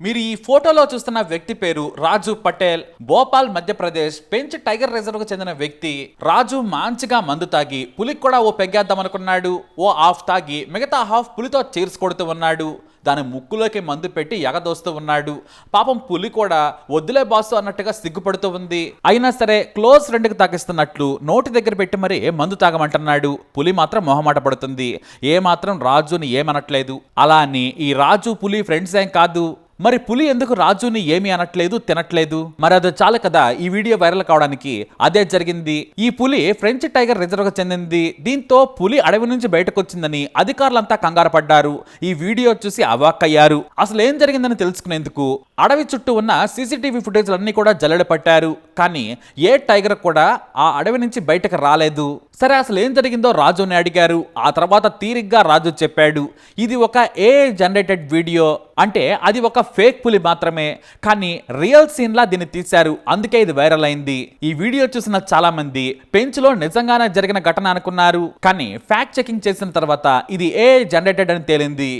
మీరు ఈ ఫోటోలో చూస్తున్న వ్యక్తి పేరు రాజు పటేల్. భోపాల్ మధ్యప్రదేశ్ పెంచ్ టైగర్ రిజర్వ్ కు చెందిన వ్యక్తి. రాజు మంచిగా మందు తాగి పులికి కూడా ఓ పెగ్గేద్దాం అనుకున్నాడు. ఓ హాఫ్ తాగి మిగతా హాఫ్ పులితో చీర్స్ కొడుతూ ఉన్నాడు. దాని ముక్కులోకి మందు పెట్టి ఎగదోస్తూ ఉన్నాడు. పాపం పులి కూడా వద్దులే బాసు అన్నట్టుగా సిగ్గుపడుతూ ఉంది. అయినా సరే క్లోజ్ ఫ్రెండ్కి తాగిస్తున్నట్లు నోటి దగ్గర పెట్టి మరి మందు తాగమంటున్నాడు. పులి మాత్రం మొహమాట పడుతుంది. ఏ మాత్రం రాజుని ఏమనట్లేదు. అలా అని ఈ రాజు పులి ఫ్రెండ్స్ ఏం కాదు. మరి పులి ఎందుకు రాజుని ఏమీ అనట్లేదు, తినట్లేదు? మరి అది చాలు కదా ఈ వీడియో వైరల్ కావడానికి. అదే జరిగింది. ఈ పులి ఫ్రెంచ్ టైగర్ రిజర్వ్ కు చెందింది. దీంతో పులి అడవి నుంచి బయటకు వచ్చిందని అధికారులంతా కంగారు పడ్డారు. ఈ వీడియో చూసి అవాక్కయ్యారు. అసలు ఏం జరిగిందని తెలుసుకునేందుకు అడవి చుట్టూ ఉన్న సీసీటీవీ ఫుటేజ్ అన్ని కూడా జల్లెడ పట్టారు. కానీ ఏ టైగర్ కూడా ఆ అడవి నుంచి బయటకు రాలేదు. సరే అసలు ఏం జరిగిందో రాజుని అడిగారు. ఆ తర్వాత తీరిగ్గా రాజు చెప్పాడు, ఇది ఒక ఏఐ జనరేటెడ్ వీడియో, అంటే అది ఒక ఫేక్ పులి మాత్రమే, కానీ రియల్ సీన్ లా దీన్ని తీశారు, అందుకే ఇది వైరల్ అయింది. ఈ వీడియో చూసిన చాలా మంది పెంచ్లో నిజంగానే జరిగిన ఘటన అనుకున్నారు. కానీ ఫ్యాక్ట్ చెకింగ్ చేసిన తర్వాత ఇది ఏఐ జనరేటెడ్ అని తేలింది.